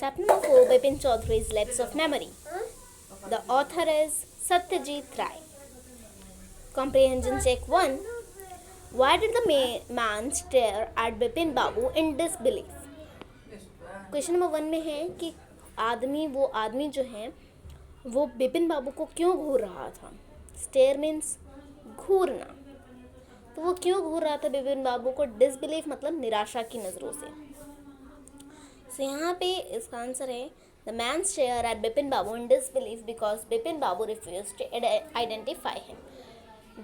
Chapter number 4, Bipin Chaudhary's Letters of Memory. The author is Satyajit Ray. Comprehension check 1. Why did the man stare at Bipin Babu in disbelief? Question number 1 में है कि वो आदमी जो है वो बिपिन बाबू को क्यों घूर रहा था. स्टेयर मीन्स घूरना. तो वो क्यों घूर रहा था बिपिन बाबू को? डिसबिलीफ मतलब निराशा की नज़रों से. सो यहाँ पे इसका आंसर है the man stare at Bipin Babu in disbelief because Bipin Babu refuse to identify him.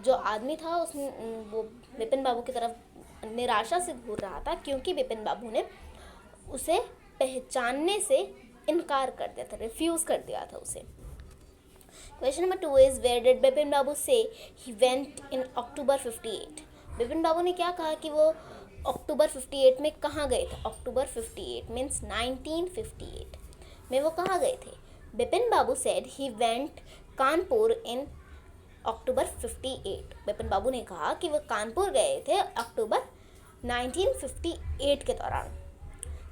जो आदमी था उसने वो बिपिन बाबू की तरफ निराशा से घूर रहा था क्योंकि बिपिन बाबू ने उसे पहचानने से इनकार कर दिया था, रिफ्यूज़ कर दिया था उसे. Question number 2 is where did Bipin Babu say he went in अक्टूबर 58. बिपिन बाबू ने क्या कहा कि वो अक्टूबर 58 में कहाँ गए थे. अक्टूबर 58 मीन्स 1958 में वो कहाँ गए थे. बिपिन बाबू सेड ही वेंट कानपुर इन अक्टूबर 58. बिपिन बाबू ने कहा कि वो कानपुर गए थे अक्टूबर 1958 के दौरान.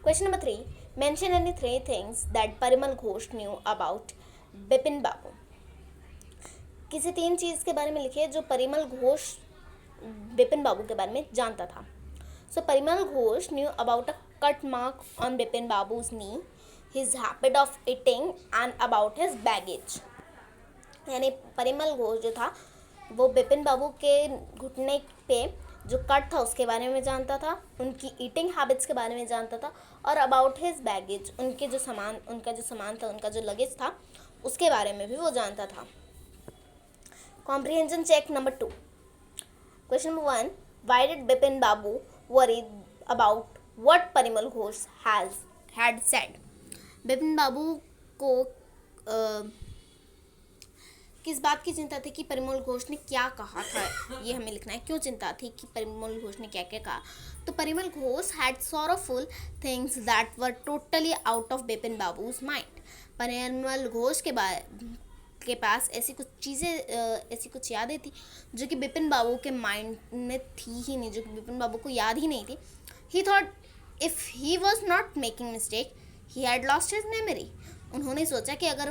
Question number 3, mention any 3 things that Parimal Ghosh knew about Bipin Babu. किसी 3 चीज़ के बारे में लिखिए जो परिमल घोष बिपिन बाबू के बारे में जानता था. So Parimal Ghosh knew about a cut mark on Bipin Babu's knee, his habit of eating and about his baggage. यानी परिमल घोष जो था वो बिपिन बाबू के घुटने पे जो कट था उसके बारे में जानता था, उनकी ईटिंग हैबिट्स के बारे में जानता था और अबाउट हिज बैगेज उनका जो सामान था, उनका जो लगेज था उसके बारे में भी वो जानता था. Comprehension check number 2. Question number 1, why did Bipin Babu worry about what Parimal Ghosh had said. Bipin Babu को किस बात की चिंता थी कि परिमल घोष ने क्या कहा था, ये हमें लिखना है. क्यों चिंता थी कि परिमल घोष ने क्या क्या कहा. तो Parimal Ghosh had sorrowful things that were totally out of Bipin babus mind. Parimal Ghosh के पास ऐसी कुछ यादें थी जो कि बिपिन बाबू के माइंड में थी ही नहीं, जो कि बिपिन बाबू को याद ही नहीं थी. ही thought if he was not making mistake he had lost his memory. उन्होंने सोचा कि अगर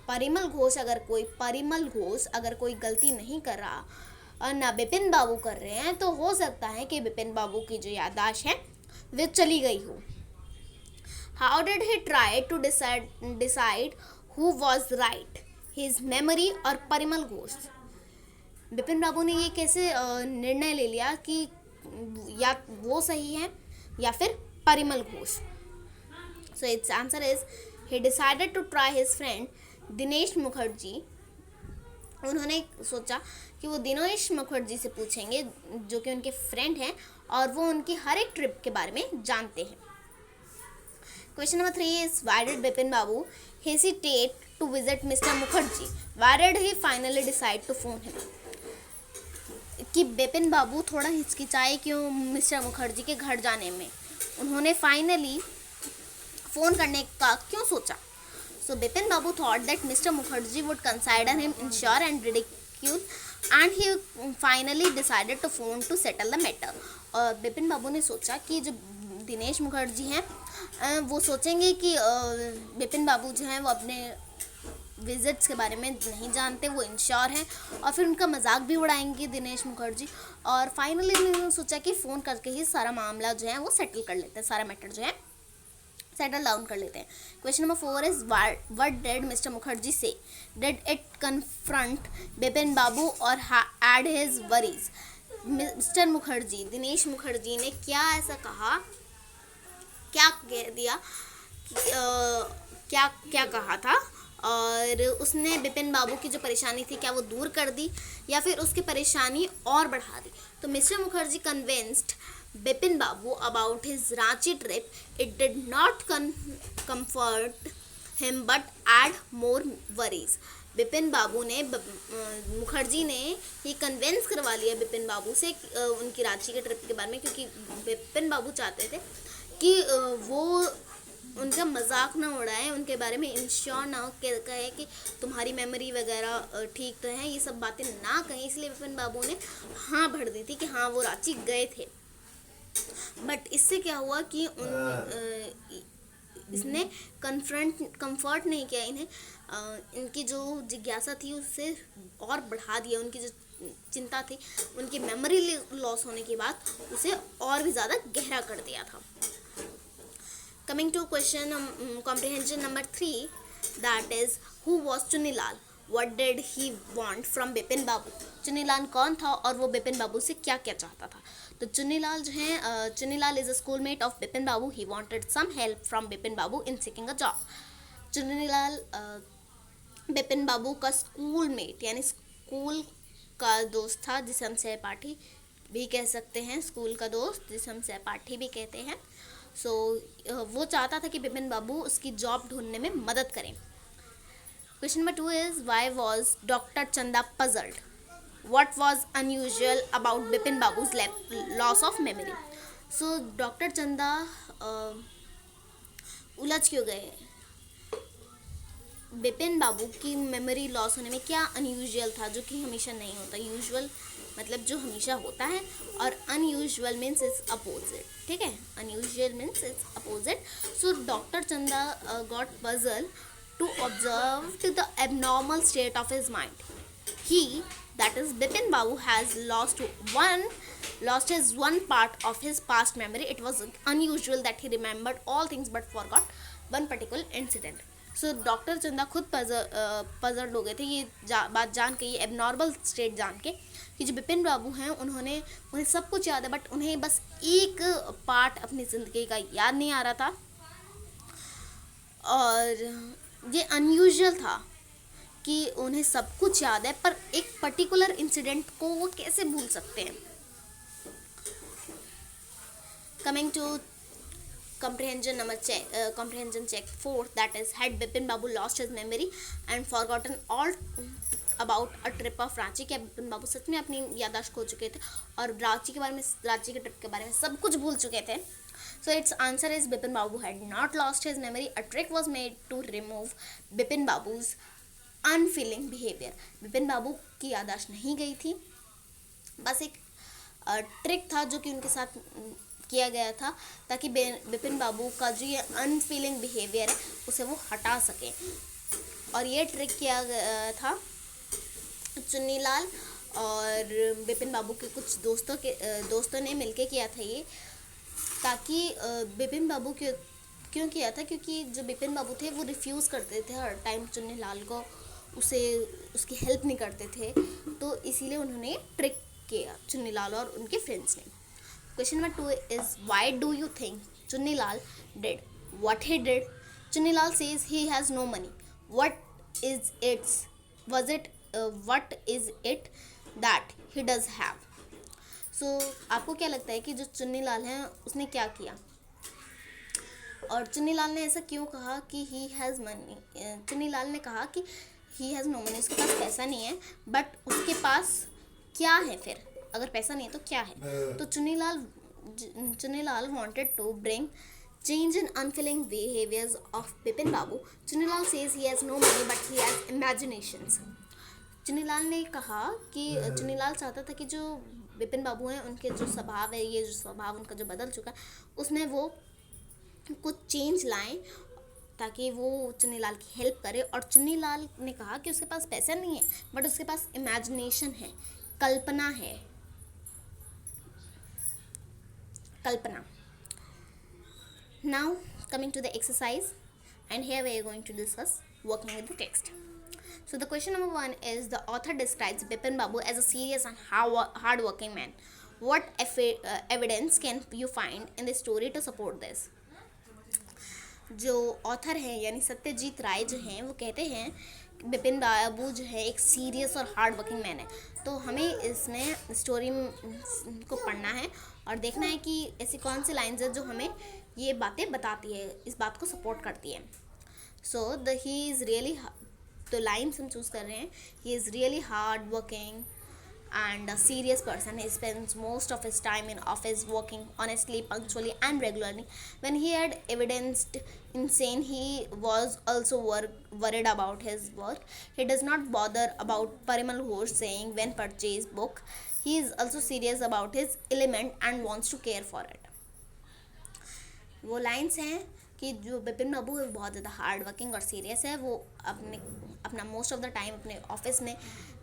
परिमल घोष अगर कोई गलती नहीं कर रहा और ना बिपिन बाबू कर रहे हैं तो हो सकता है कि बिपिन बाबू की जो याददाश्त है वे चली गई हो. How did he try to decide who was right, his memory और परिमल घोष. बिपिन बाबू ने ये कैसे निर्णय ले लिया कि या वो सही है या फिर Parimal Ghosh. So its answer is he decided to try his friend Dinesh Mukherjee. उन्होंने सोचा कि वो दिनेश मुखर्जी से पूछेंगे जो कि उनके फ्रेंड हैं और वो उनकी हर एक ट्रिप के बारे में जानते हैं. Question number 3 is why did Bipin Babu hesitate to visit mister Mukherjee. Why did he finally decide to phone him. कि बिपिन बाबू थोड़ा हिचकिचाए क्यों मिस्टर मुखर्जी के घर जाने में. उन्होंने फाइनली फ़ोन करने का क्यों सोचा. So Bipin Babu thought that mister Mukherjee would consider him insane and ridicule and he finally decided to phone to settle the matter. और बिपिन बाबू ने सोचा कि जो दिनेश मुखर्जी हैं वो सोचेंगे कि बिपिन बाबू जो हैं वो अपने विजिट्स के बारे में नहीं जानते, वो इंश्योर हैं और फिर उनका मजाक भी उड़ाएंगे दिनेश मुखर्जी. और फाइनली उन्होंने सोचा कि फ़ोन करके ही सारा मामला जो है वो सेटल कर लेते हैं, सारा मैटर जो है सेटल डाउन कर लेते हैं. Question number 4 is what did mister Mukherjee say. Did it confront Bipin Babu और add his worries. Mister Mukherjee, Dinesh Mukherjee ने क्या ऐसा कहा, क्या कह दिया, क्या कहा था और उसने बिपिन बाबू की जो परेशानी थी क्या वो दूर कर दी या फिर उसकी परेशानी और बढ़ा दी. तो mister Mukherjee convinced Bipin Babu about his Ranchi trip. It did not comfort him but add more worries. Bipin Babu ने मुखर्जी ने ही कन्विंस करवा लिया बिपिन बाबू से उनकी रांची के ट्रिप के बारे में, क्योंकि बिपिन बाबू चाहते थे कि वो उनका मजाक ना उड़ाए, उनके बारे में इंश्योर ना कहे कि तुम्हारी मेमोरी वगैरह ठीक तो है, ये सब बातें ना कहें. इसलिए बिपिन बाबू ने हाँ भर दी थी कि हाँ वो रांची गए थे. बट इससे क्या हुआ कि इसने कंफर्ट नहीं किया इन्हें, इनकी जो जिज्ञासा थी उससे और बढ़ा दिया, उनकी जो चिंता थी उनकी मेमोरी लॉस होने के बाद उसे और भी ज़्यादा गहरा कर दिया था. Coming to question comprehension number 3, that is who was Chunnilal, what did he want from Bipin Babu. Chunnilal कौन था और वो बिपिन बाबू से क्या क्या चाहता था. तो चुन्नीलाल जो है, Chunnilal is a schoolmate of Bipin Babu. He wanted some help from Bipin Babu in seeking a job. Chunnilal Bipin Babu का स्कूलमेट यानी स्कूल का दोस्त था, जिसे हम सहपाठी भी कह सकते हैं. स्कूल का दोस्त जिसे हम सहपाठी भी कहते हैं. सो वो चाहता था कि बिपिन बाबू उसकी जॉब ढूंढने में मदद करें. Question number 2 is why was doctor Chanda puzzled. What was unusual about Bipin Babu's loss of memory. So doctor Chanda उलझ क्यों गए. बिपिन बाबू की मेमोरी लॉस होने में क्या अनयूजुअल था जो कि हमेशा नहीं होता. यूजुअल मतलब जो हमेशा होता है और अनयूजुअल मीन्स इट्स अपोजिट. ठीक है, unusual means it's opposite. So doctor Chanda got puzzle to observe the abnormal state of his mind. He, that is Bipin Babu, has lost his one part of his past memory. It was unusual that he remembered all things but forgot one particular incident. So doctor चंदा खुद puzzled हो गए थे ये बात जान के, ये एबनॉर्मल स्टेट जान के कि जो बिपिन बाबू हैं उन्हें सब कुछ याद है बट उन्हें बस एक पार्ट अपनी ज़िंदगी का याद नहीं आ रहा था. और ये अनयूजुअल था कि उन्हें सब कुछ याद है पर एक पर्टिकुलर इंसिडेंट को वो कैसे भूल सकते हैं. Coming to comprehension check 4, that is had Bipin Babu lost his memory and forgotten all about a trip of Ranchi. क्या बिपिन बाबू सच में अपनी याददाश्त खो चुके थे और रांची के ट्रिप के बारे में सब कुछ भूल चुके थे. So its answer is Bipin Babu had not lost his memory. A trick was made to remove Bipin Babu's unfeeling behavior. Bipin बाबू की याददाश्त नहीं गई थी, बस एक ट्रिक था जो कि उनके साथ किया गया था ताकि बिपिन बाबू का जो ये अनफीलिंग बिहेवियर है उसे वो हटा सके. और ये ट्रिक किया गया था चुन्नीलाल और बिपिन बाबू के कुछ दोस्तों ने मिलके किया था ये, ताकि बिपिन बाबू क्यों किया था, क्योंकि जो बिपिन बाबू थे वो रिफ्यूज़ करते थे हर टाइम चुन्नीलाल को, उसकी हेल्प नहीं करते थे. तो इसीलिए उन्होंने ट्रिक किया चुन्नीलाल और उनके फ्रेंड्स ने. Question number 2 is why do you think Chunnilal did what he did? Chunnilal says he has no money. What is it that he does have? So आपको क्या लगता है कि जो चुन्नीलाल हैं उसने क्या किया और चुन्नीलाल ने ऐसा क्यों कहा कि he has money. चुन्नीलाल ने कहा कि he has no money, उसके पास पैसा नहीं है, बट उसके पास क्या है फिर, अगर पैसा नहीं है तो क्या है. तो Chunnilal wanted to bring change in unfeeling behaviors of Bipin Babu. Chunnilal says he has no money but he has imaginations. Chunnilal ने कहा कि चुन्नीलाल चाहता था कि जो बिपिन बाबू हैं उनके जो स्वभाव है, ये जो स्वभाव उनका जो बदल चुका है उसमें वो कुछ चेंज लाएं ताकि वो चुन्नीलाल की हेल्प करे. और चुन्नीलाल ने कहा कि उसके पास पैसा नहीं है बट उसके पास इमेजिनेशन है, कल्पना है. Now coming to the exercise, and here we are going to discuss working with the text. So the question number 1 is the author describes Bipin Babu as a serious and hard-working man. What evidence can you find in the story to support this? जो author हैं यानी सत्यजीत राय जो हैं वो कहते हैं कि बिपिन बाबू जो है एक सीरियस और हार्ड वर्किंग मैन है. तो हमें इसमें स्टोरी को पढ़ना है और देखना है कि ऐसी कौन सी लाइन्स है जो हमें ये बातें बताती है, इस बात को सपोर्ट करती है. सो ही इज़ रियली, तो लाइन्स हम चूज़ कर रहे हैं, he is really hard working and a serious person. He spends most of his time in office working honestly, punctually and regularly. When he had evidenced insane, he was also worried about his work. He does not bother about Parimal Ghosh saying when purchase book. He is also serious about his element and wants to care for it. वो lines हैं कि जो बिपिन बाबू है वो बहुत ज़्यादा hard working और serious है। वो अपना मोस्ट ऑफ द टाइम अपने ऑफिस में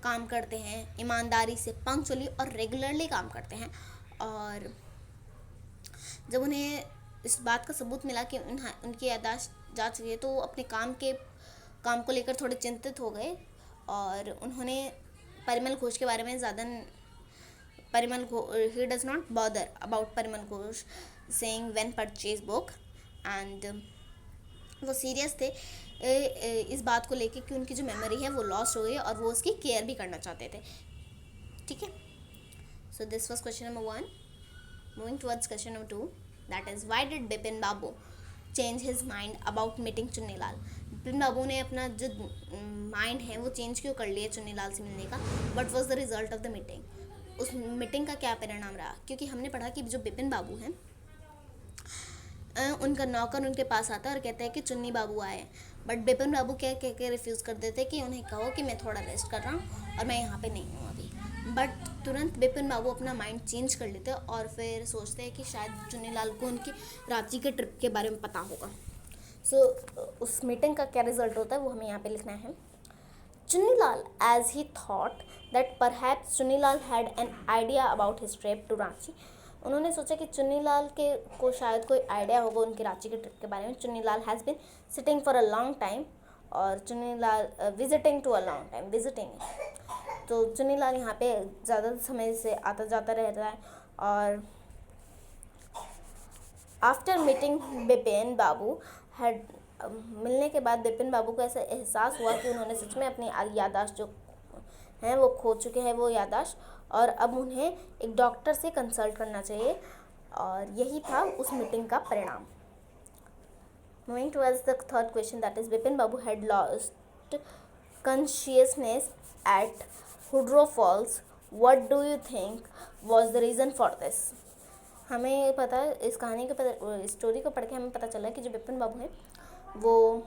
काम करते हैं, ईमानदारी से, पंक्चुअली और रेगुलरली काम करते हैं। और जब उन्हें इस बात का सबूत मिला कि उनकी याददाश्त जा चुकी है, तो वो अपने काम को लेकर थोड़े चिंतित हो गए। और उन्होंने परिमल घोष के बारे में ज़्यादा he does not bother about Parimal Ghosh saying when purchase book, and वो सीरियस थे इस बात को लेके कि उनकी जो मेमोरी है वो लॉस्ट हो गई और वो उसकी केयर भी करना चाहते थे। ठीक है, so this was question number 1. Moving towards question number 2, that is why did Bipin Babu change his mind about meeting Chunnilal. Bipin Babu ने अपना जो माइंड है वो चेंज क्यों कर लिया चुन्नीलाल से मिलने का. What was the result of the meeting. उस मीटिंग का क्या परिणाम रहा. क्योंकि हमने पढ़ा कि जो बिपिन बाबू हैं उनका नौकर उनके पास आता है और कहता है कि चुन्नी बाबू आए. बट बिपिन बाबू क्या कह के रिफ्यूज़ कर देते कि उन्हें कहो कि मैं थोड़ा रेस्ट कर रहा हूँ और मैं यहाँ पे नहीं हूँ अभी. बट तुरंत बिपिन बाबू अपना माइंड चेंज कर लेते और फिर सोचते हैं कि शायद चुन्नीलाल को उनकी रांची के ट्रिप के बारे में पता होगा. सो उस मीटिंग का क्या रिजल्ट होता है वो हमें यहाँ पे लिखना है. Chunnilal, as he thought that perhaps Chunnilal had an idea about his trip to Ranchi. उन्होंने सोचा कि चुन्नीलाल के को शायद कोई आइडिया होगा उनकी रांची के ट्रिप के बारे में. Chunnilal has been sitting for a long time, और Chunnilal visiting to a long time, visiting. तो चुन्नीलाल यहाँ पे ज़्यादा समय से आता जाता रहता है. और after meeting Bipin Babu had, मिलने के बाद बिपिन बाबू को ऐसा एहसास हुआ कि उन्होंने सच में अपनी याददाश्त जो हैं वो खो चुके हैं वो याददाश्त, और अब उन्हें एक डॉक्टर से कंसल्ट करना चाहिए. और यही था उस मीटिंग का परिणाम. Moving towards the third question, that is Bipin Babu had lost consciousness at Hundru falls. What do you think was the reason for this. हमें पता है इस कहानी के स्टोरी को पढ़ के हमें पता चला कि जो बिपिन बाबू हैं वो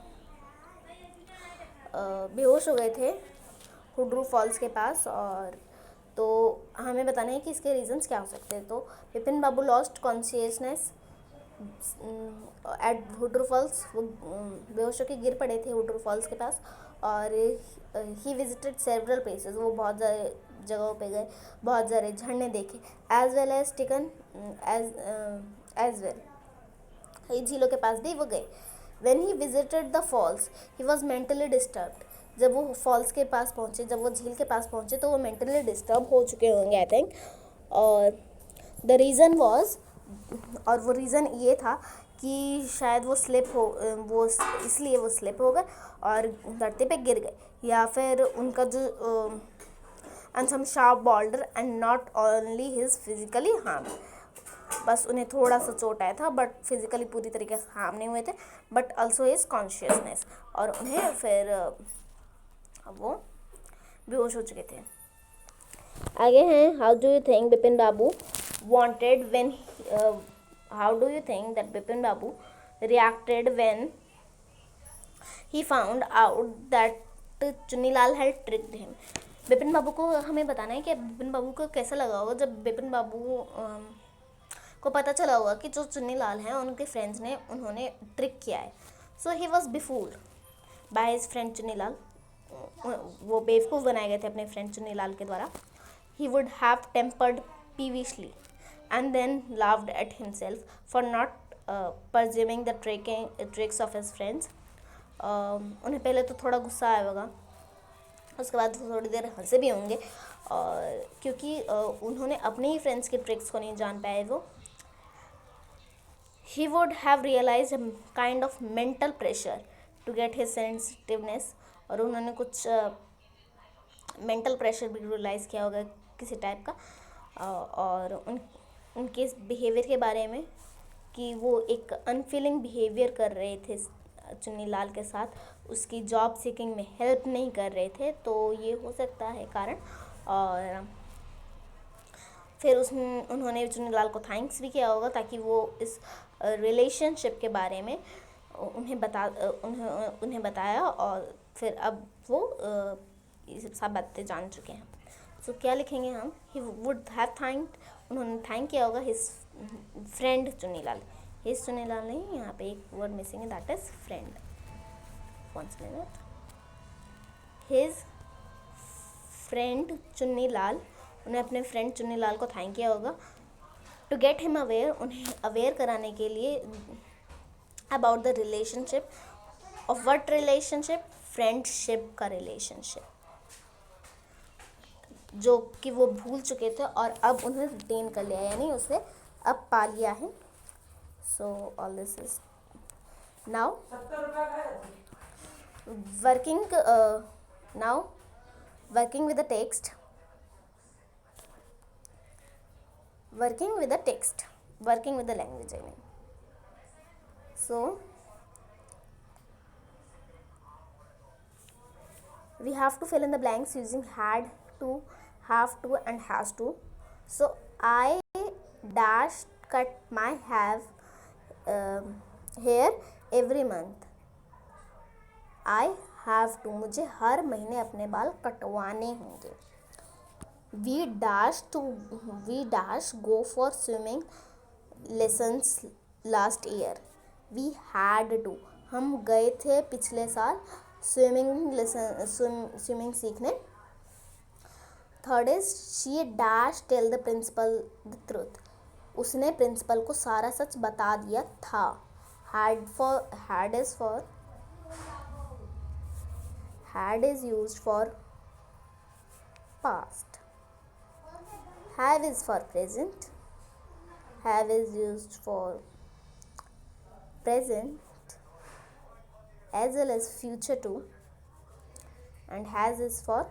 बेहोश हो गए थे हुड्रू फॉल्स के पास. और तो हमें बताना है कि इसके रीजंस क्या हो सकते हैं. तो बिपिन बाबू लॉस्ट कॉन्शियसनेस एट हुड्रू फॉल्स. वो बेहोश होकर गिर पड़े थे हुड्रू फॉल्स के पास. और ही विजिटेड सेवरल प्लेसेस. वो बहुत सारे जगहों पे गए, बहुत सारे झरने देखे, as well as taken as well झीलों के पास भी वो गए. When he visited the falls, he was mentally disturbed. जब वो फॉल्स के पास पहुँचे, जब वो झील के पास पहुँचे तो वो मेंटली डिस्टर्ब हो चुके होंगे आई थिंक. और द रीज़न वॉज, और वो रीज़न ये था कि शायद वो इसलिए वो स्लिप हो गए और धरती पे गिर गए, या फिर उनका जो and some sharp boulder and not only his physically harm. बस उन्हें थोड़ा सा चोट आया था बट फिजिकली पूरी तरीके से हार्म नहीं हुए थे, बट ऑल्सो हिज कॉन्शियसनेस. और उन्हें फिर वो बेहोश हो चुके थे. आगे हैं, how do you think Bipin Babu wanted when, how do you think that Bipin Babu reacted when he found out that Chunnilal had tricked him. Bipin Babu को हमें बताना है कि बिपिन बाबू को कैसा लगा होगा जब बिपिन बाबू को पता चला होगा कि जो चुन्नीलाल हैं उनके फ्रेंड्स ने उन्होंने ट्रिक किया है. So he was befooled by his friend Chunnilal. वो बेवकूफ़ बनाए गए थे अपने फ्रेंड चुन्नीलाल के द्वारा. He would have tempered peevishly and then laughed at himself for not presuming the tricks of his friends. उन्हें पहले तो थोड़ा गुस्सा आया होगा, उसके बाद थोड़ी देर हंसे भी होंगे, और क्योंकि उन्होंने अपने ही फ्रेंड्स के ट्रिक्स को नहीं जान पाए वो. He would have realized a kind of mental pressure to get his sensitiveness. और उन्होंने कुछ मेंटल प्रेशर भी रियलाइज़ किया होगा किसी टाइप का, और उनके इस बिहेवियर के बारे में कि वो एक अनफीलिंग बिहेवियर कर रहे थे चुन्नीलाल के साथ, उसकी जॉब सीकिंग में हेल्प नहीं कर रहे थे. तो ये हो सकता है कारण. और फिर उन्होंने चुन्नीलाल को थैंक्स भी किया होगा ताकि वो इस रिलेशनशिप के बारे में उन्हें बताया, और फिर अब वो ये सब बातें जान चुके हैं. सो क्या लिखेंगे हम, ही वुड हैव थैंक्ड, उन्होंने थैंक किया होगा his friend Chunnilal. His Chunnilal नहीं, यहाँ पे एक वर्ड मिसिंग है, that is friend. Once minute. His friend Chunnilal, उन्हें अपने फ्रेंड चुन्नीलाल को थैंक किया होगा. टू गेट हिम अवेयर, उन्हें अवेयर कराने के लिए about the relationship of what relationship, friendship का रिलेशनशिप, जो कि वो भूल चुके थे और अब उन्हें रिटेन कर लिया, यानी उसे अब पा लिया है. So all this is now working now working with the text, working with the text, working with the language, I mean. So we have to fill in the blanks using had to, have to and has to. So I dash cut my hair every month. I have to, मुझे हर महीने अपने बाल कटवाने होंगे. We dash go for swimming lessons last year. We had to, हम गए थे पिछले साल स्विमिंग सीखने. Third is she dash tell the principal the truth. उसने प्रिंसिपल को सारा सच बता दिया था. Had is used for past. Have is for present. Have is used for present as well as future too. And has is for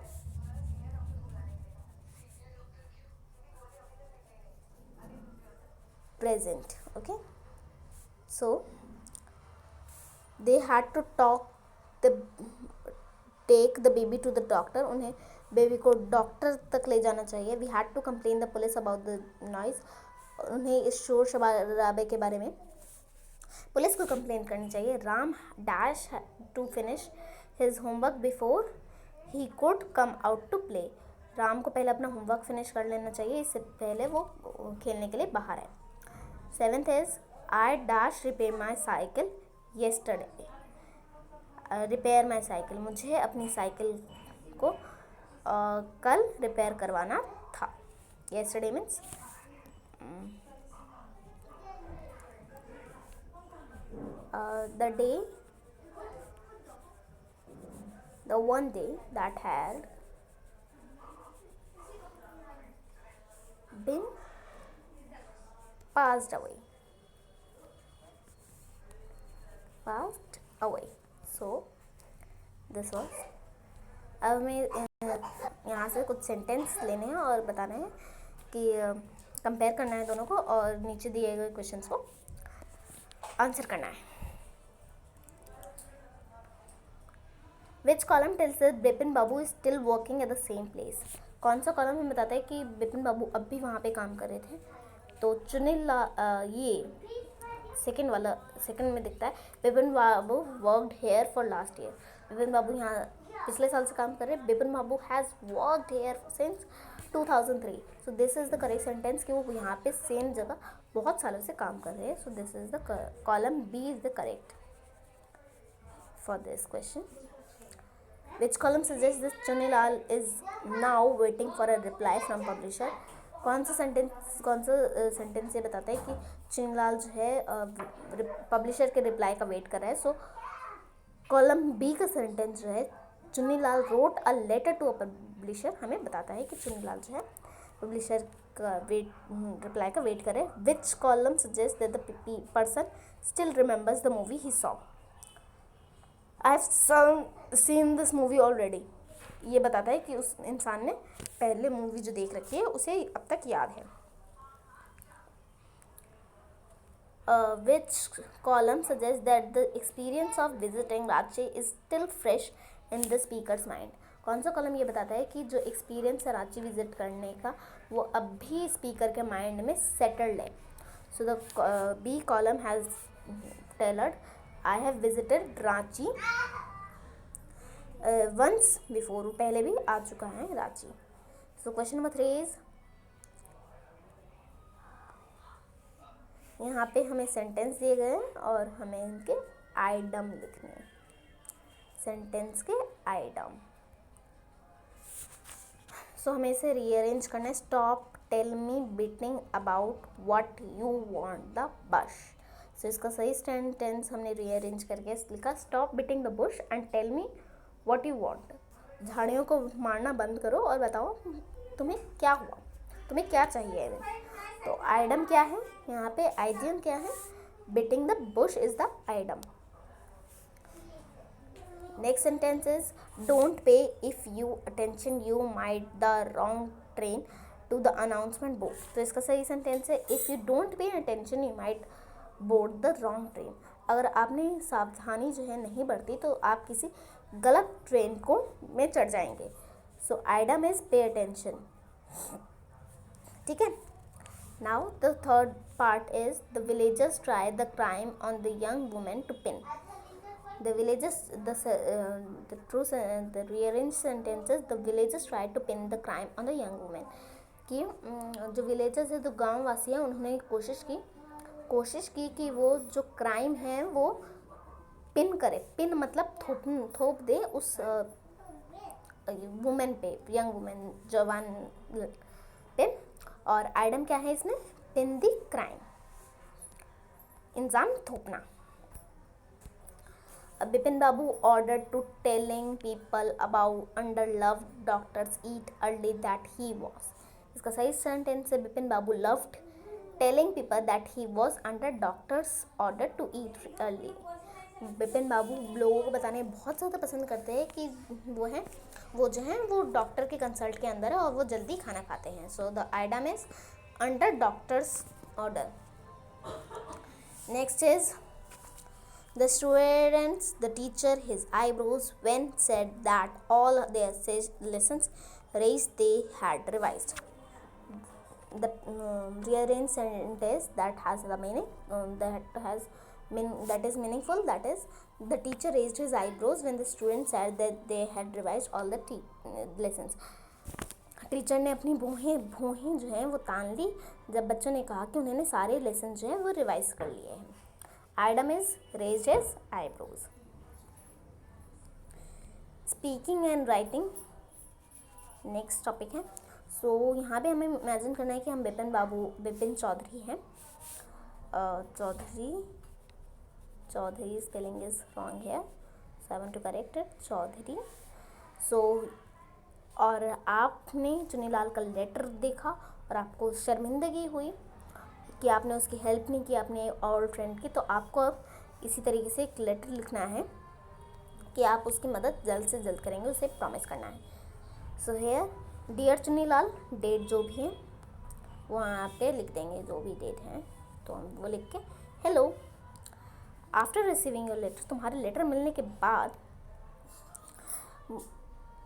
present. Okay. So they had to take the baby to the doctor. उन्हें baby को doctor तक ले जाना चाहिए. We had to complain the police about the noise. उन्हें इस शोर शराबे के बारे में पुलिस को कंप्लेन करनी चाहिए. Ram dash to finish his homework before he could come out to play. Ram को पहले अपना होमवर्क फिनिश कर लेना चाहिए, इससे पहले वो खेलने के लिए बाहर आए. Seventh is I dash repair my cycle yesterday. Repair my cycle, मुझे अपनी साइकिल को कल रिपेयर करवाना था. Yesterday means the one day that had been passed away. So this was. अब हमें यहाँ से कुछ सेंटेंस लेने हैं और बताना है कि कंपेयर करना है दोनों को और नीचे दिए गए क्वेश्चंस को आंसर करना है. Which column tells us Bipin Babu is still working at the same place? कौन सा कॉलम हमें बताता है कि बिपिन बाबू अब भी वहाँ पे काम कर रहे थे? तो ये सेकंड में दिखता है Bipin Babu worked here for last year. Bipin Babu यहाँ पिछले साल से काम कर रहे हैं. Bipin Babu has worked here since 2003. So this is the correct sentence कि वो यहाँ पे सेम जगह बहुत सालों से काम कर रहे हैं. So this is the column B is the correct for this question. Which column suggests that Chunilal is now waiting for a reply from publisher? कौन सा सेंटेंस ये बताता है कि चुनीलाल जो है पब्लिशर के रिप्लाई का वेट कर रहा है. सो कॉलम बी का सेंटेंस जो है Chunilal wrote a letter to a publisher हमें बताता है कि चुनीलाल जो है पब्लिशर का रिप्लाई का वेट कर रहे हैं. Which column suggest that the person still remembers the movie he saw. I have seen this movie already. ये बताता है कि उस इंसान ने पहले मूवी जो देख रखी है उसे अब तक याद है. Which column suggest that the experience of visiting Ranchi is still fresh in the speaker's mind. कौन सा कॉलम ये बताता है कि जो एक्सपीरियंस है रांची विजिट करने का वो अब भी स्पीकर के माइंड में सेटल्ड है. So the B column has telled I have visited Ranchi once before. पहले भी आ चुका है रांची. सो क्वेश्चन नंबर 3 इज यहाँ पे हमें सेंटेंस दिए गए हैं और हमें इनके आइडम लिखने हैं, सेंटेंस के आइडम। सो हमें इसे रीअरेंज करना है। Stop tell me beating about what you want the bush. सो इसका सही सेंटेंस हमने रीअरेंज करके लिखा, stop beating the bush and tell me what you want. झाड़ियों को मारना बंद करो और बताओ तुम्हें क्या हुआ, तुम्हें क्या चाहिए। तो आइडम क्या है यहाँ पे, आइडियम क्या है, beating the bush is the idiom. Next sentence is don't pay if you attention you might the wrong train to the announcement board. तो इसका सही सेंटेंस है if you don't pay attention you might board the wrong train. अगर आपने सावधानी जो है नहीं बरती तो आप किसी गलत ट्रेन को में चढ़ जाएंगे। So idiom is pay attention. ठीक है। Now the third part is the villagers try the crime on the young women to pin. The villagers, the rearranged sentences, the villagers tried to pin the crime on the young woman। कि जो villagers है, जो गांव वासी हैं, उन्होंने कोशिश की कि वो जो क्राइम है वो पिन करे। पिन मतलब थोप दे उस वुमेन पे, यंग वुमेन, जवान पे। और आइडम क्या है इसमें, पिन द क्राइम, इल्ज़ाम थोपना। Bipin Babu ordered to telling people about underloved doctors eat early that he was। इसका सही सेंटेंस है बिपिन बाबू loved telling people that he was under doctor's order to eat early। Bipin बाबू लोगों को बताने बहुत ज़्यादा पसंद करते हैं कि वो जो है वो डॉक्टर के कंसल्ट के अंदर है और वो जल्दी खाना खाते हैं। So the idem is under doctors order. Next is the students, the teacher, his eyebrows when said that all their lessons raised they had revised। The rearranged sentence that has the meaning that is meaningful, that is the teacher raised his eyebrows when the students said that they had revised all the lessons। Teacher ने अपनी भौहें जो है वो तान ली जब बच्चों ने कहा कि उन्होंने सारे लेसन जो है वो रिवाइज कर लिए हैं। Adam is raised his eyebrows। Speaking and writing next topic है। सो यहाँ पे हमें इमेजिन करना है कि हम बिपिन चौधरी हैं। चौधरी स्पेलिंग इज रॉन्ग है, so I want to correct it, Chaudhary. So और आपने चुनीलाल का लेटर देखा और आपको शर्मिंदगी हुई कि आपने उसकी हेल्प नहीं की, आपने ओल्ड फ्रेंड की। तो आपको अब इसी तरीके से एक लेटर लिखना है कि आप उसकी मदद जल्द से जल्द करेंगे, उसे प्रॉमिस करना है। So here dear Chunilal, date जो भी है वो वहाँ पे लिख देंगे, जो भी डेट है तो हम वो लिख के, hello after receiving your letter, तुम्हारे लेटर मिलने के बाद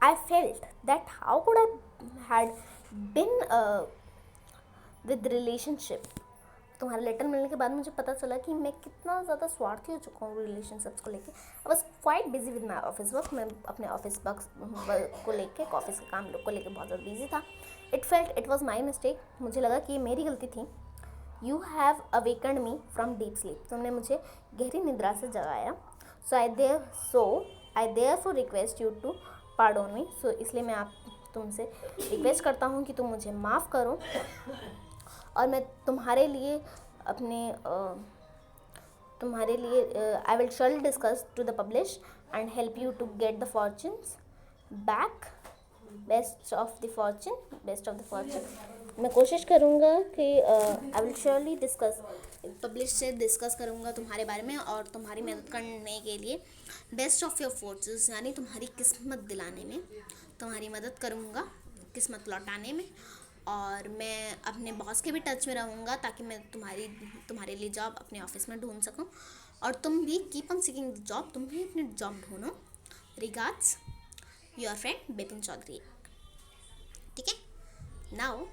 I felt that how could I had been with relationship. तुम्हारा लेटर मिलने के बाद मुझे पता चला कि मैं कितना ज़्यादा स्वार्थी हो चुका हूँ रिलेशनशिप्स को लेके। I was quite busy with my office work. मैं अपने ऑफिस वर्क को लेके, ऑफिस के काम को लेके बहुत ज़्यादा बिजी था। It was my mistake. मुझे लगा कि ये मेरी गलती थी। You have awakened me from deep sleep. तुमने मुझे गहरी निद्रा से जगाया। So I therefore request you to pardon me. So इसलिए मैं तुमसे रिक्वेस्ट करता हूँ कि तुम मुझे माफ़ करो और मैं तुम्हारे लिए I will shortly discuss to the publish and help you to get the fortunes back, best of the fortune. मैं कोशिश करूँगा कि I will surely discuss, publish से डिस्कस करूँगा तुम्हारे बारे में और तुम्हारी मदद करने के लिए बेस्ट ऑफ योर फॉर्चून्स, यानी तुम्हारी किस्मत दिलाने में तुम्हारी मदद करूँगा, किस्मत लौटाने में। और मैं अपने बॉस के भी टच में रहूँगा ताकि मैं तुम्हारे लिए जॉब अपने ऑफिस में ढूंढ सकूँ और तुम भी keep on seeking the job, तुम भी अपनी जॉब ढूंढो। Regards your friend Bipin Chaudhary. ठीक है। नाउ